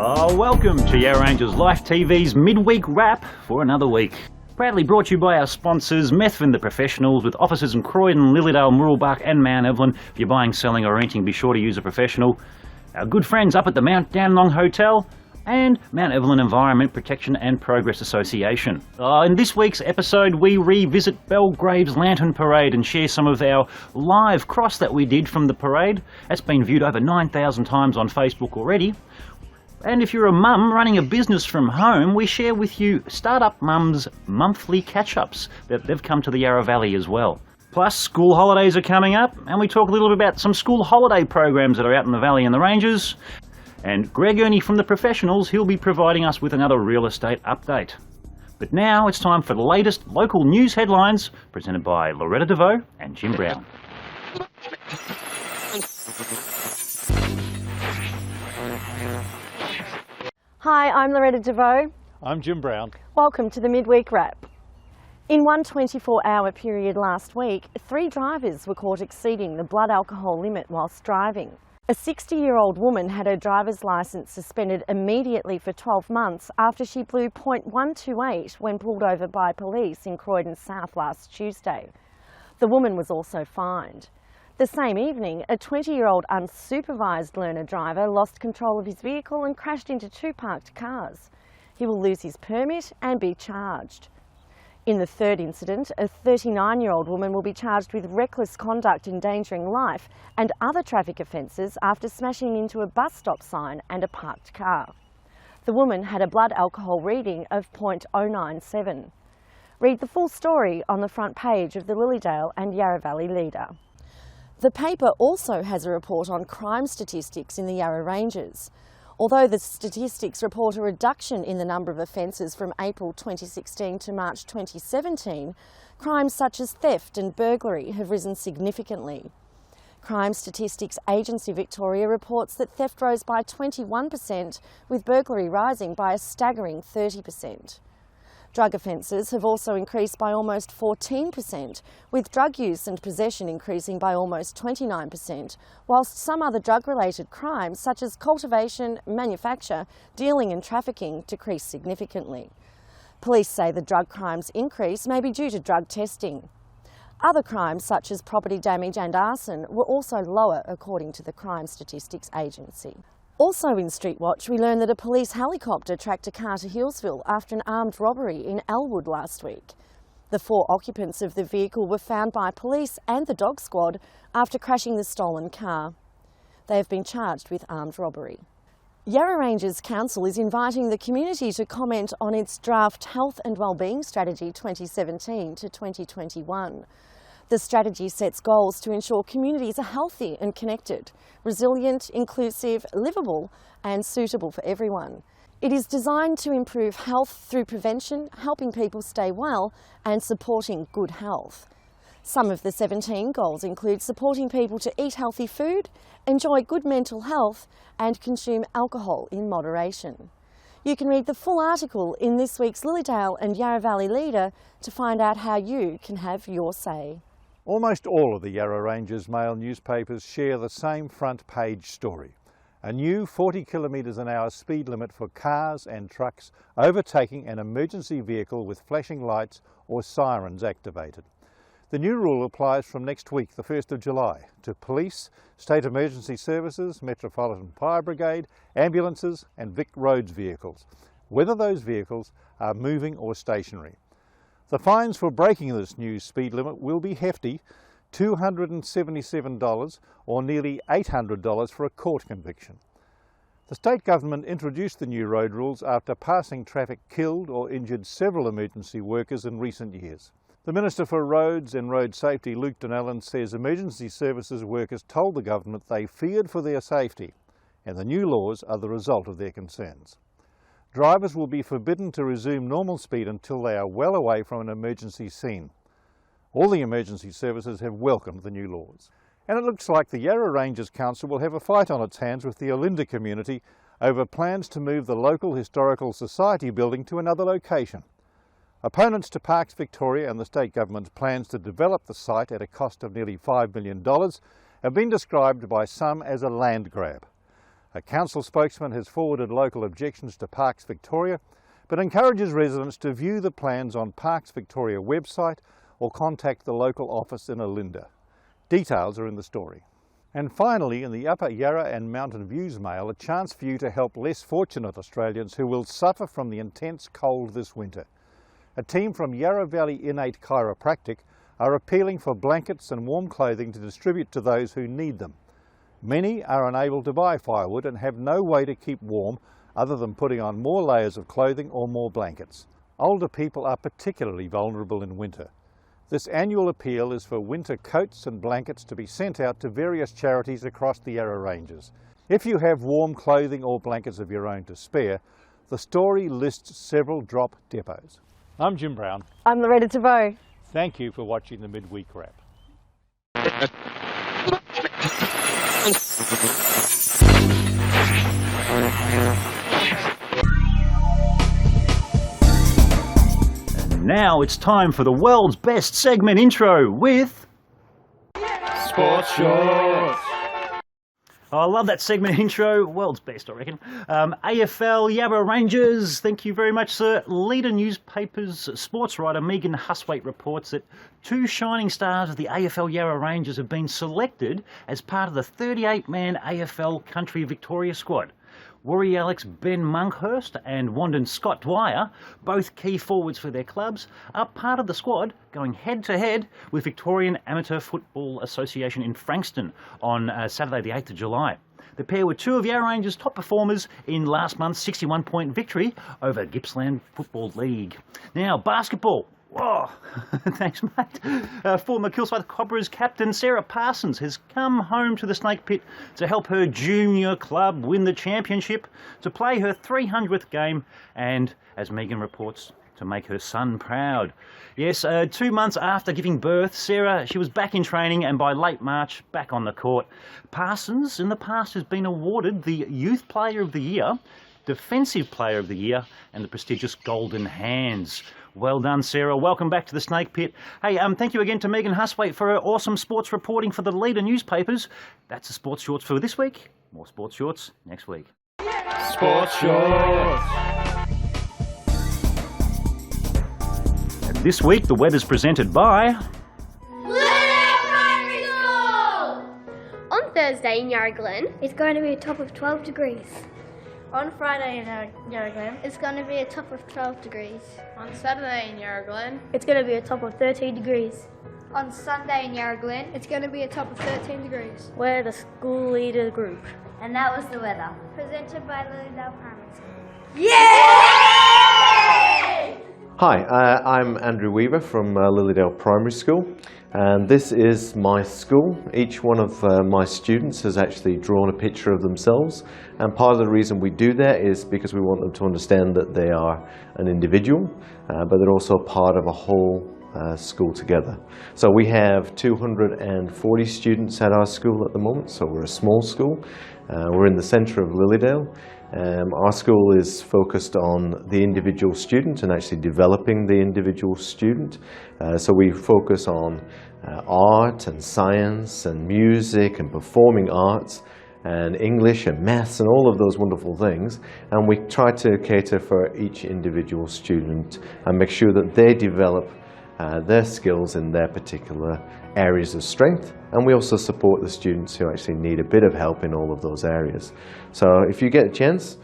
Welcome to Yarra Rangers Life TV's midweek wrap for another week. Proudly brought to you by our sponsors, Methven the Professionals, with offices in Croydon, Lilydale, Mooroolbark and Mount Evelyn. If you're buying, selling or renting, be sure to use a professional. Our good friends up at the Dandenong Hotel and Mount Evelyn Environment Protection and Progress Association. In this week's episode, we revisit Belgrave's Lantern Parade and share some of our live cross that we did from the parade. That's been viewed over 9,000 times on Facebook already. And if you're a mum running a business from home, we share with you Startup Mums monthly catch-ups that they've come to the Yarra Valley as well. Plus, school holidays are coming up, and we talk a little bit about some school holiday programs that are out in the Valley and the Ranges. And Greg Earney from The Professionals, he'll be providing us with another real estate update. But now it's time for the latest local news headlines, presented by Loretta deVaus and Jim Brown. Hi, I'm Loretta deVaus. I'm Jim Brown. Welcome to the Midweek Wrap. In one 24-hour period last week, 3 drivers were caught exceeding the blood alcohol limit whilst driving. A 60-year-old woman had her driver's licence suspended immediately for 12 months after she blew .128 when pulled over by police in Croydon South last Tuesday. The woman was also fined. The same evening, a 20-year-old unsupervised learner driver lost control of his vehicle and crashed into 2 parked cars. He will lose his permit and be charged. In the third incident, a 39-year-old woman will be charged with reckless conduct endangering life and other traffic offences after smashing into a bus stop sign and a parked car. The woman had a blood alcohol reading of .097. Read the full story on the front page of the Lilydale and Yarra Valley Leader. The paper also has a report on crime statistics in the Yarra Ranges. Although the statistics report a reduction in the number of offences from April 2016 to March 2017, crimes such as theft and burglary have risen significantly. Crime Statistics Agency Victoria reports that theft rose by 21%, with burglary rising by a staggering 30%. Drug offences have also increased by almost 14%, with drug use and possession increasing by almost 29%, whilst some other drug-related crimes such as cultivation, manufacture, dealing and trafficking decreased significantly. Police say the drug crimes increase may be due to drug testing. Other crimes such as property damage and arson were also lower, according to the Crime Statistics Agency. Also in Street Watch, we learned that a police helicopter tracked a car to Hillsville after an armed robbery in Elwood last week. The 4 occupants of the vehicle were found by police and the dog squad after crashing the stolen car. They have been charged with armed robbery. Yarra Ranges Council is inviting the community to comment on its draft Health and Wellbeing Strategy 2017 to 2021. The strategy sets goals to ensure communities are healthy and connected, resilient, inclusive, livable and suitable for everyone. It is designed to improve health through prevention, helping people stay well and supporting good health. Some of the 17 goals include supporting people to eat healthy food, enjoy good mental health and consume alcohol in moderation. You can read the full article in this week's Lilydale and Yarra Valley Leader to find out how you can have your say. Almost all of the Yarra Ranges mail newspapers share the same front page story. A new 40 km/h speed limit for cars and trucks overtaking an emergency vehicle with flashing lights or sirens activated. The new rule applies from next week, the 1st of July, to police, state emergency services, Metropolitan Fire Brigade, ambulances and Vic Roads vehicles, whether those vehicles are moving or stationary. The fines for breaking this new speed limit will be hefty, $277 or nearly $800 for a court conviction. The state government introduced the new road rules after passing traffic killed or injured several emergency workers in recent years. The Minister for Roads and Road Safety, Luke Donnellan, says emergency services workers told the government they feared for their safety, and the new laws are the result of their concerns. Drivers will be forbidden to resume normal speed until they are well away from an emergency scene. All the emergency services have welcomed the new laws. And it looks like the Yarra Ranges Council will have a fight on its hands with the Olinda community over plans to move the local Historical Society building to another location. Opponents to Parks Victoria and the state government's plans to develop the site at a cost of nearly $5 million have been described by some as a land grab. A council spokesman has forwarded local objections to Parks Victoria, but encourages residents to view the plans on Parks Victoria website or contact the local office in Olinda. Details are in the story. And finally, in the Upper Yarra and Mountain Views Mail, a chance for you to help less fortunate Australians who will suffer from the intense cold this winter. A team from Yarra Valley Innate Chiropractic are appealing for blankets and warm clothing to distribute to those who need them. Many are unable to buy firewood and have no way to keep warm other than putting on more layers of clothing or more blankets. Older people are particularly vulnerable in winter. This annual appeal is for winter coats and blankets to be sent out to various charities across the Yarra Ranges. If you have warm clothing or blankets of your own to spare, the story lists several drop depots. I'm Jim Brown. I'm Loretta deVaus. Thank you for watching the Midweek Wrap. Now it's time for the world's best segment intro with Sports Shorts. Oh, I love that segment intro. World's best, I reckon. AFL Yarra Rangers, thank you very much, sir. Leader newspapers sports writer Megan Huswaite reports that two shining stars of the AFL Yarra Rangers have been selected as part of the 38-man AFL Country Victoria squad. Warrior Alex Ben Monkhurst and Wandon Scott Dwyer, both key forwards for their clubs, are part of the squad going head-to-head with Victorian Amateur Football Association in Frankston on Saturday the 8th of July. The pair were two of Yarra Rangers' top performers in last month's 61-point victory over Gippsland Football League. Now, basketball. Whoa, thanks mate. Former Kilsyth Cobras captain Sarah Parsons has come home to the Snake Pit to help her junior club win the championship, to play her 300th game and, as Megan reports, to make her son proud. Yes, 2 months after giving birth, she was back in training and by late March back on the court. Parsons in the past has been awarded the Youth Player of the Year, Defensive Player of the Year and the prestigious Golden Hands. Well done, Sarah. Welcome back to the Snake Pit. Hey, thank you again to Megan Huswaite for her awesome sports reporting for the Leader newspapers. That's the Sports Shorts for this week. More Sports Shorts next week. Sports Shorts. And this week, the weather's presented by Lilydale Primary School! On Thursday in Yarra Glen, It's going to be a top of 12 degrees. on Friday in Yarra Glen, It's going to be a top of 12 degrees. on Saturday in Yarra Glen, It's going to be a top of 13 degrees. on Sunday in Yarra Glen, It's going to be a top of 13 degrees. We're the school leader group. And that was the weather. presented by Lilydale Primary School. Hi, I'm Andrew Weaver from Lilydale Primary School, and this is my school. Each one of my students has actually drawn a picture of themselves, and part of the reason we do that is because we want them to understand that they are an individual, but they're also part of a whole school together. So we have 240 students at our school at the moment, so we're a small school. We're in the centre of Lilydale. Our school is focused on the individual student and actually developing the individual student. So we focus on art and science and music and performing arts and English and maths and all of those wonderful things. And we try to cater for each individual student and make sure that they develop their skills in their particular areas of strength, and we also support the students who actually need a bit of help in all of those areas. So if you get a chance,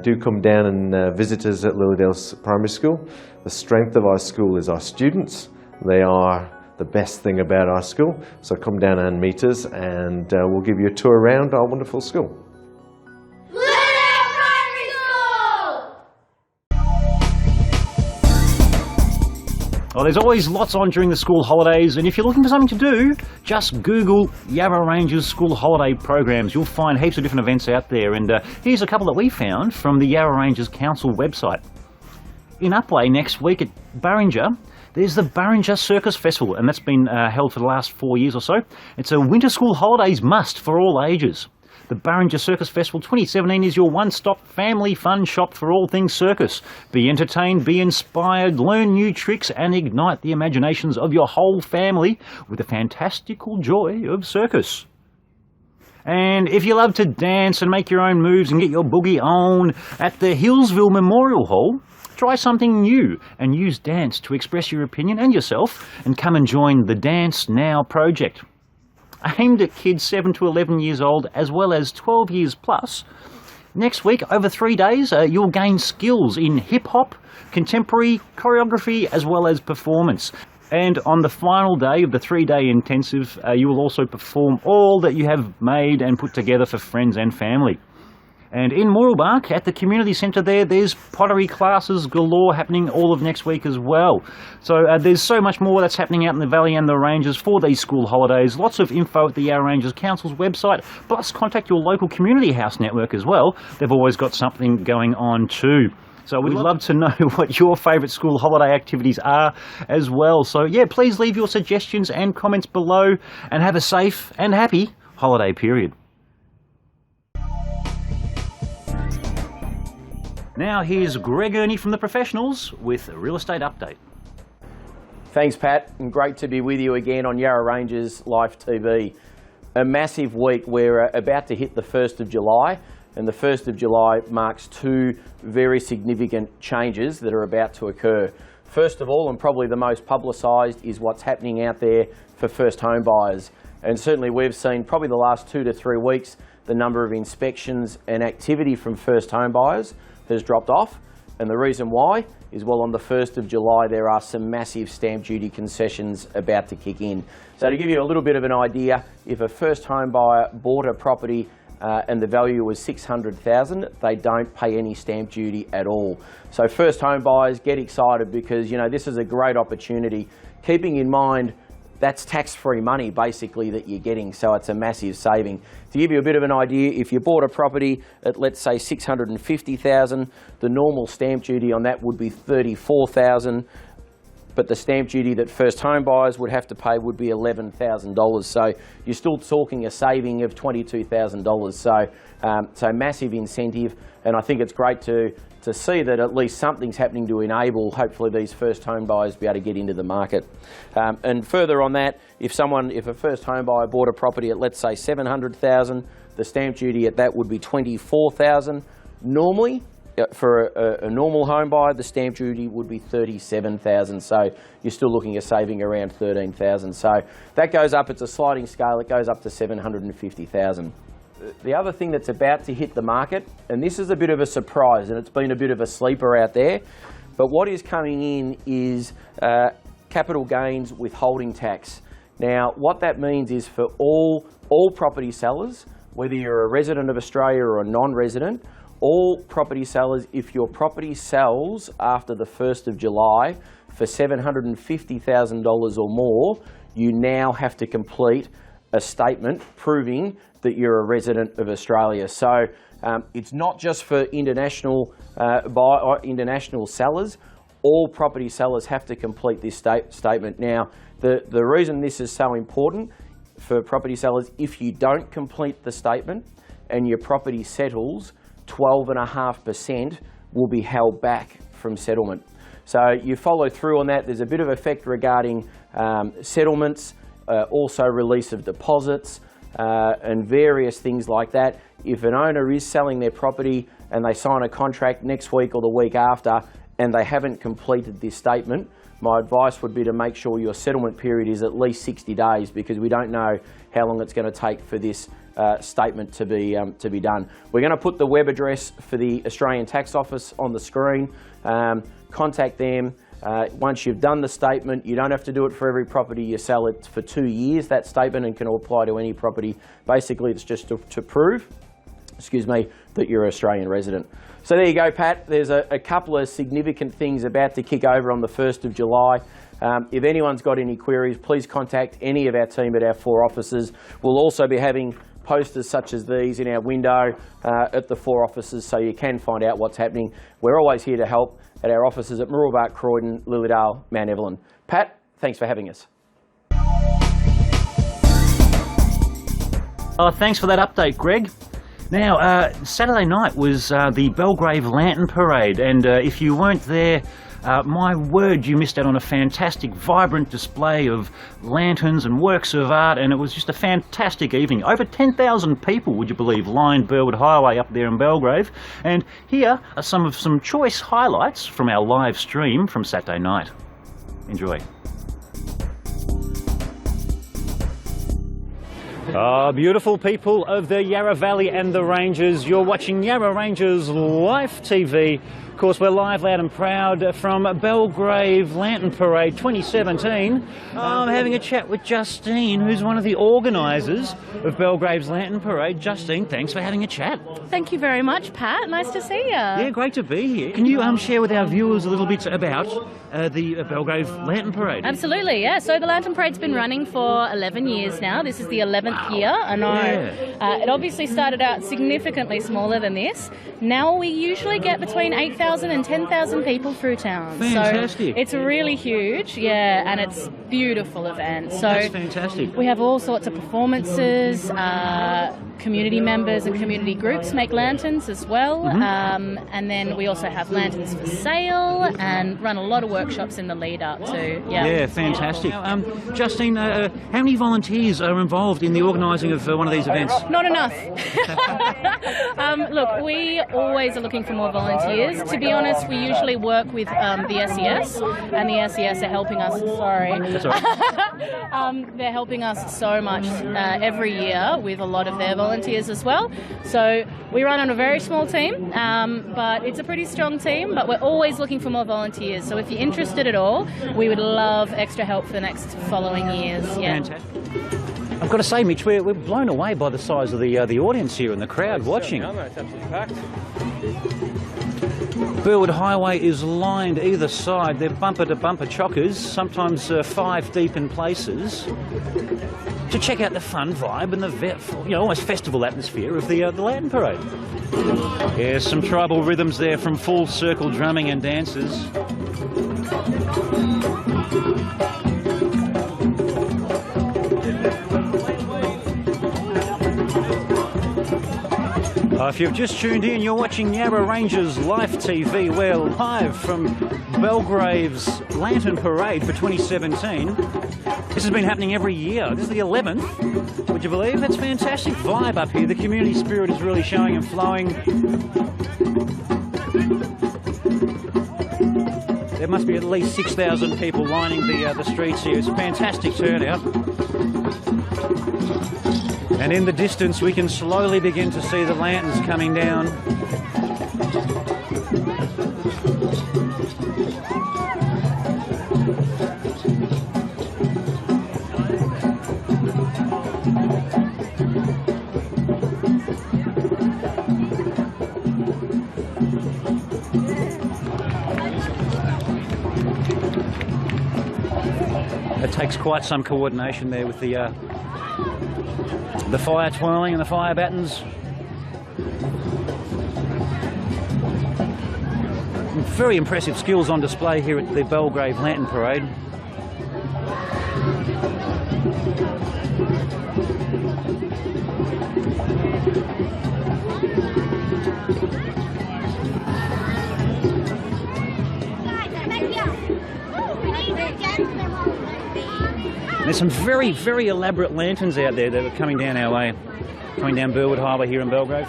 do come down and visit us at Lilydale Primary School. The strength of our school is our students. They are the best thing about our school, so come down and meet us and we'll give you a tour around our wonderful school. Lilydale Primary School! Well, there's always lots on during the school holidays, and if you're looking for something to do, just Google Yarra Rangers school holiday programs. You'll find heaps of different events out there, and here's a couple that we found from the Yarra Rangers Council website. In Upwey next week at Barringer, there's the Barringer Circus Festival, and that's been held for the last 4 years or so. It's a winter school holidays must for all ages. The Barringer Circus Festival 2017 is your one-stop family fun shop for all things circus. Be entertained, be inspired, learn new tricks and ignite the imaginations of your whole family with the fantastical joy of circus. And if you love to dance and make your own moves and get your boogie on at the Hillsville Memorial Hall, try something new and use dance to express your opinion and yourself, and come and join the Dance Now project. Aimed at kids 7 to 11 years old as well as 12 years plus. Next week, over 3 days, you'll gain skills in hip-hop, contemporary, choreography as well as performance. And on the final day of the 3-day intensive, you will also perform all that you have made and put together for friends and family. And in Mooroolbark, at the community centre there's pottery classes galore happening all of next week as well. So there's so much more that's happening out in the Valley and the Ranges for these school holidays. Lots of info at the Yarra Ranges Council's website, plus contact your local community house network as well. They've always got something going on too. So we'd love to know what your favourite school holiday activities are as well. So yeah, please leave your suggestions and comments below, and have a safe and happy holiday period. Now here's Greg Earney from The Professionals with a real estate update. Thanks, Pat, and great to be with you again on Yarra Ranges Live TV. A massive week. We're about to hit the 1st of July, and the 1st of July marks two very significant changes that are about to occur. First of all, and probably the most publicised, is what's happening out there for first home buyers. And certainly we've seen probably the last 2 to 3 weeks, the number of inspections and activity from first home buyers has dropped off. And the reason why is, well, on the 1st of July, there are some massive stamp duty concessions about to kick in. So to give you a little bit of an idea, if a first home buyer bought a property and the value was $600,000, they don't pay any stamp duty at all. So first home buyers, get excited, because you know this is a great opportunity, keeping in mind that's tax-free money basically that you're getting, so it's a massive saving. To give you a bit of an idea, if you bought a property at, let's say, $650,000, the normal stamp duty on that would be $34,000, but the stamp duty that first home buyers would have to pay would be $11,000. So you're still talking a saving of $22,000. So massive incentive, and I think it's great to see that at least something's happening to enable, hopefully, these first home buyers be able to get into the market. And further on that, if a first home buyer bought a property at, let's say, $700,000, the stamp duty at that would be $24,000. Normally, for a normal home buyer, the stamp duty would be $37,000. So you're still looking at saving around $13,000. So that goes up. It's a sliding scale. It goes up to $750,000. The other thing that's about to hit the market, and this is a bit of a surprise, and it's been a bit of a sleeper out there, but what is coming in is capital gains withholding tax. Now, what that means is for all property sellers, whether you're a resident of Australia or a non-resident, all property sellers, if your property sells after the 1st of July for $750,000 or more, you now have to complete a statement proving that you're a resident of Australia. So it's not just for international sellers. All property sellers have to complete this statement. Now, the reason this is so important for property sellers, if you don't complete the statement and your property settles, 12.5% will be held back from settlement. So you follow through on that. There's a bit of effect regarding settlements, also release of deposits, and various things like that. If an owner is selling their property and they sign a contract next week or the week after and they haven't completed this statement, my advice would be to make sure your settlement period is at least 60 days, because we don't know how long it's going to take for this statement to be done. We're going to put the web address for the Australian Tax Office on the screen. Contact them. Once you've done the statement, you don't have to do it for every property you sell. It for 2 years, that statement, and can apply to any property. Basically, it's just to prove, that you're an Australian resident. So there you go, Pat. There's a couple of significant things about to kick over on the 1st of July. If anyone's got any queries, please contact any of our team at our 4 offices. We'll also be having posters such as these in our window at the 4 offices, so you can find out what's happening. We're always here to help at our offices at Mooroolbark, Croydon, Lilydale, Mount Evelyn. Pat, thanks for having us. Thanks for that update, Greg. Now, Saturday night was the Belgrave Lantern Parade, and if you weren't there, My word, you missed out on a fantastic, vibrant display of lanterns and works of art, and it was just a fantastic evening. Over 10,000 people, would you believe, lined Burwood Highway up there in Belgrave. And here are some choice highlights from our live stream from Saturday night. Enjoy. Beautiful people of the Yarra Valley and the Ranges. You're watching Yarra Ranges Live TV. Of course, we're live, loud and proud from Belgrave Lantern Parade 2017. I'm having a chat with Justine, who's one of the organisers of Belgrave's Lantern Parade. Justine, thanks for having a chat. Thank you very much, Pat. Nice to see you. Yeah, great to be here. Can you share with our viewers a little bit about the Belgrave Lantern Parade? Absolutely, yeah. So the Lantern Parade's been running for 11 years now. This is the 11th year. I know. Yeah. It obviously started out significantly smaller than this. Now we usually get between 8,000 and 10,000 people through town. Fantastic. So it's really huge, yeah, and it's a beautiful event. So that's fantastic. We have all sorts of performances. Community members and community groups make lanterns as well. And then we also have lanterns for sale and run a lot of workshops in the lead up too. Yeah, fantastic. Justine, how many volunteers are involved in the organising of one of these events? Not enough. Look, we always are looking for more volunteers. To be honest, we usually work with the SES, and the SES are helping us. Sorry. That's all right. They're helping us so much every year with a lot of their volunteers as well. So we run on a very small team, but it's a pretty strong team, but we're always looking for more volunteers. So if you're interested at all, we would love extra help for the next following years. Yeah. Fantastic. I've got to say, Mitch, we're blown away by the size of the audience here and the crowd watching. It's absolutely packed. Burwood Highway is lined either side. They're bumper-to-bumper chockers, sometimes 5 deep in places, to check out the fun vibe and the almost festival atmosphere of the Lantern Parade. Yeah, some tribal rhythms there from full circle drumming and dances. If you've just tuned in, you're watching Yarra Ranges Live TV. We're live from Belgrave's Lantern Parade for 2017. This has been happening every year. This is the 11th. Would you believe? It's fantastic vibe up here. The community spirit is really showing and flowing. There must be at least 6,000 people lining the streets here. It's a fantastic turnout. And in the distance, we can slowly begin to see the lanterns coming down. It takes quite some coordination there with the fire twirling and the fire battens. Very impressive skills on display here at the Belgrave Lantern Parade. There's some very, very elaborate lanterns out there that are coming down our way, coming down Burwood Highway here in Belgrave.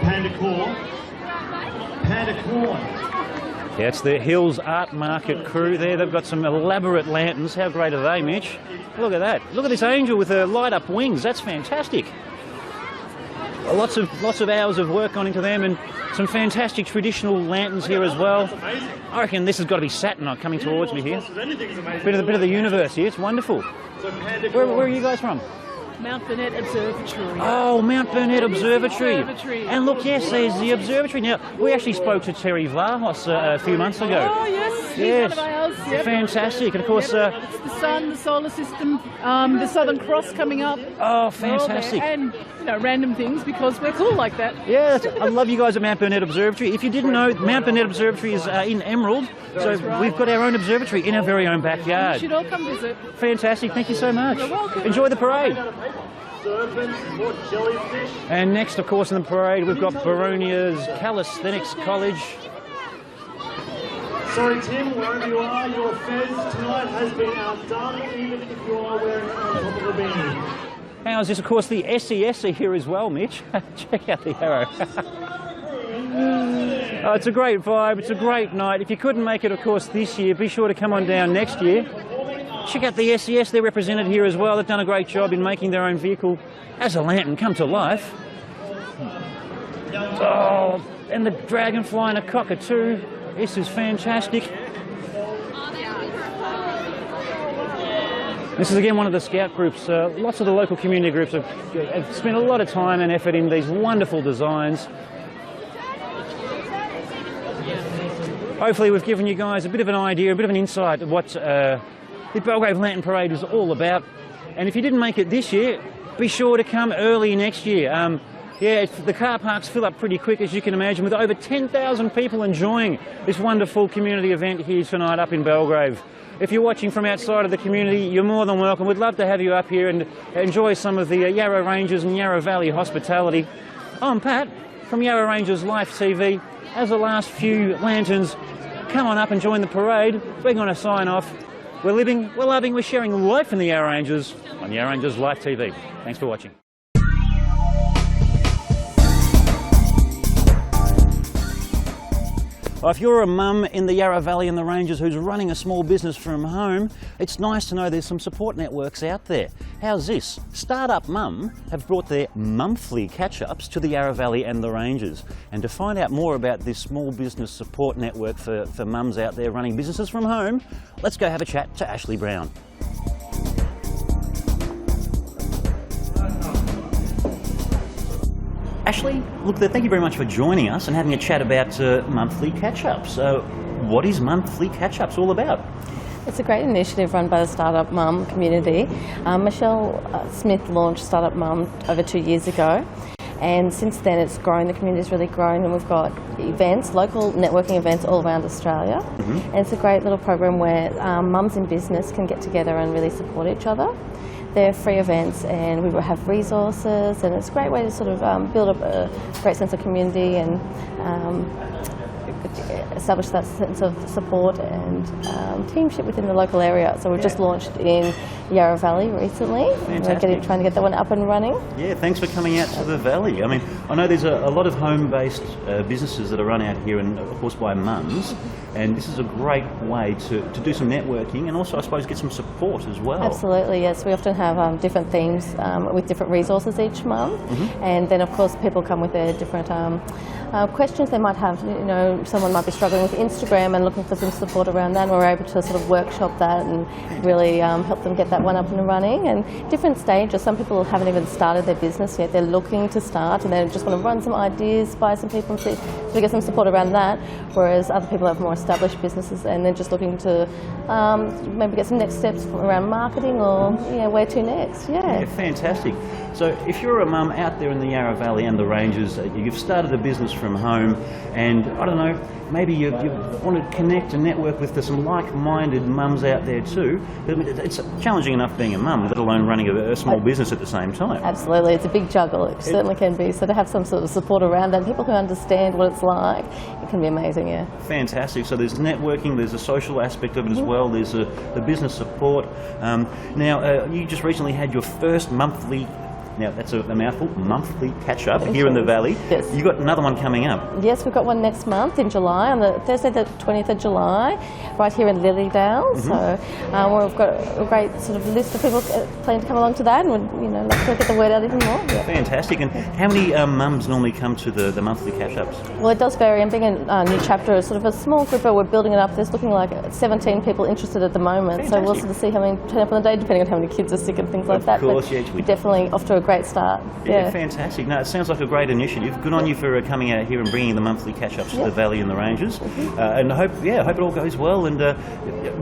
Panda corn. Yeah, it's the Hills Art Market crew there. They've got some elaborate lanterns. How great are they, Mitch? Look at that. Look at this angel with her light-up wings. That's fantastic. Lots of hours of work gone into them, and some fantastic traditional lanterns here as well. I reckon this has got to be Saturn coming towards me here. Bit of the universe here. It's wonderful. Where are you guys from? Mount Burnett Observatory. Oh, Mount Burnett Observatory. And look, yes, there's the observatory. Now, we actually spoke to Terry Vlahos a few months ago. Oh, yes. He's one of ours. Yep. Fantastic. And of course, it's the sun, the solar system, the Southern Cross coming up. Oh, fantastic. And, you know, random things because we're cool like that. Yeah, I love you guys at Mount Burnett Observatory. If you didn't know, Mount Burnett Observatory is in Emerald, so we've got our own observatory in our very own backyard. You should all come visit. Fantastic. Thank you so much. You're welcome. Enjoy the parade. And next, of course, in the parade, we've got Baronia's Calisthenics College. Sorry, Tim, wherever you are, your fez tonight has been outdone, even if you are wearing it on top of a beanie. How's this? Of course, the SES are here as well, Mitch. Check out the Yarra. Oh, it's a great vibe. It's a great night. If you couldn't make it, of course, this year, be sure to come on down next year. Check out the SES. They're represented here as well. They've done a great job in making their own vehicle as a lantern come to life. Oh, and the dragonfly and a cockatoo. This is fantastic. This is again one of the scout groups. Lots of the local community groups have spent a lot of time and effort in these wonderful designs. Hopefully we've given you guys a bit of an idea, a bit of an insight of what the Belgrave Lantern Parade is all about. And if you didn't make it this year, be sure to come early next year. Yeah, the car parks fill up pretty quick, as you can imagine, with over 10,000 people enjoying this wonderful community event here tonight up in Belgrave. If you're watching from outside of the community, you're more than welcome. We'd love to have you up here and enjoy some of the Yarra Rangers and Yarra Valley hospitality. I'm Pat from Yarra Rangers Life TV. As the last few lanterns come on up and join the parade, we're going to sign off. We're living, we're loving, we're sharing life in the Yarra Rangers on Yarra Rangers Life TV. Thanks for watching. Well, if you're a mum in the Yarra Valley and the Ranges who's running a small business from home, it's nice to know there's some support networks out there. How's this? Startup Mum have brought their monthly catch-ups to the Yarra Valley and the Ranges. And to find out more about this small business support network for mums out there running businesses from home, let's go have a chat to Ashley Brown. Ashley, look, thank you very much for joining us and having a chat about monthly catch-ups. What is monthly catch-ups all about? It's a great initiative run by the Startup Mum community. Michelle Smith launched Startup Mum over 2 years ago, and since then it's grown, the community's really grown, and we've got events, local networking events all around Australia. And it's a great little program where mums in business can get together and really support each other. They're free events, and we will have resources, and it's a great way to sort of build up a great sense of community and establish that sense of support and teamship within the local area. So we've just launched in Yarra Valley recently. Fantastic. We're trying to get that one up and running. Yeah, thanks for coming out to the Valley. I mean, I know there's a lot of home-based businesses that are run out here, and of course by mums, and this is a great way to do some networking and also, I suppose, get some support as well. Absolutely, yes. We often have different themes with different resources each month, and then of course people come with their different questions they might have. You know, someone might be struggling with Instagram and looking for some support around that, and we're able to sort of workshop that and really help them get that one up and running. And different stages, some people haven't even started their business yet, they're looking to start and they just want to run some ideas by some people to get some support around that, whereas other people have more established businesses and they're just looking to maybe get some next steps around marketing or where to next. Yeah, fantastic. So if you're a mum out there in the Yarra Valley and the Ranges, you've started a business from home, and I don't know, maybe you want to connect and network with some like-minded mums out there too. It's challenging enough being a mum, let alone running a small business at the same time. Absolutely, it's a big juggle, it certainly can be. So to have some sort of support around that, people who understand what it's like, it can be amazing, yeah. Fantastic. So there's networking, there's a social aspect of it as well, there's the business support. Now, you just recently had your first monthly, now that's a mouthful, monthly catch-up here in the Valley. Yes. You've got another one coming up. Yes, we've got one next month in July, on the Thursday the 20th of July, right here in Lilydale. So we've got a great sort of list of people planning to come along to that, and we'd like to get the word out even more. Yeah. Fantastic. And how many mums normally come to the monthly catch-ups? Well, it does vary. And being a new chapter is sort of a small group, but we're building it up. There's looking like 17 people interested at the moment. Fantastic. So we'll sort of see how many turn up on the day, depending on how many kids are sick and things like that. Of course, but definitely off to a great great start. Yeah, fantastic. No, it sounds like a great initiative. Good on you for coming out here and bringing the monthly catch-ups to the Valley and the Ranges. And I hope it all goes well, and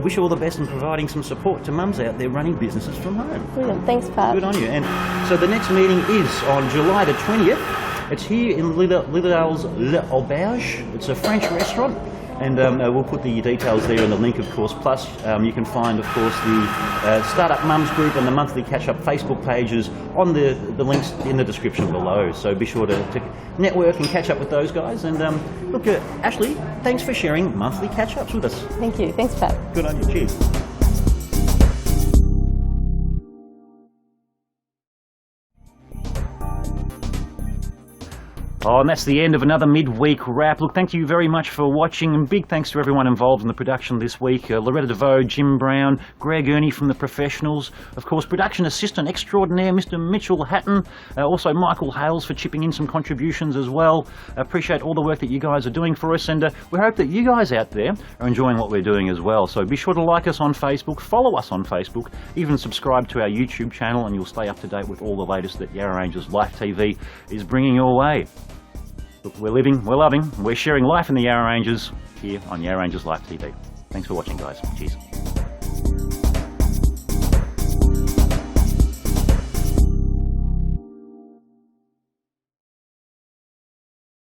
wish you all the best in providing some support to mums out there running businesses from home. Brilliant. Thanks, Pat. Good on you. And so the next meeting is on July the 20th. It's here in Lilydale's L'Auberge. It's a French restaurant. And we'll put the details there in the link, of course. Plus, you can find, of course, the Startup Mums group and the Monthly Catch-Up Facebook pages on the links in the description below. So be sure to network and catch up with those guys. And look, Ashley, thanks for sharing Monthly Catch-Ups with us. Thank you. Thanks, Pat. Good on you. Cheers. Oh, and that's the end of another midweek wrap. Look, thank you very much for watching, and big thanks to everyone involved in the production this week. Loretta deVaus, Jim Brown, Greg Earney from The Professionals, of course, production assistant extraordinaire, Mr. Mitchell Hatton, also Michael Hales for chipping in some contributions as well. Appreciate all the work that you guys are doing for us, and we hope that you guys out there are enjoying what we're doing as well. So be sure to like us on Facebook, follow us on Facebook, even subscribe to our YouTube channel, and you'll stay up to date with all the latest that Yarra Rangers Life TV is bringing your way. Look, we're living, we're loving, we're sharing life in the Yarra Rangers here on Yarra Rangers Life TV. Thanks for watching, guys. Cheers.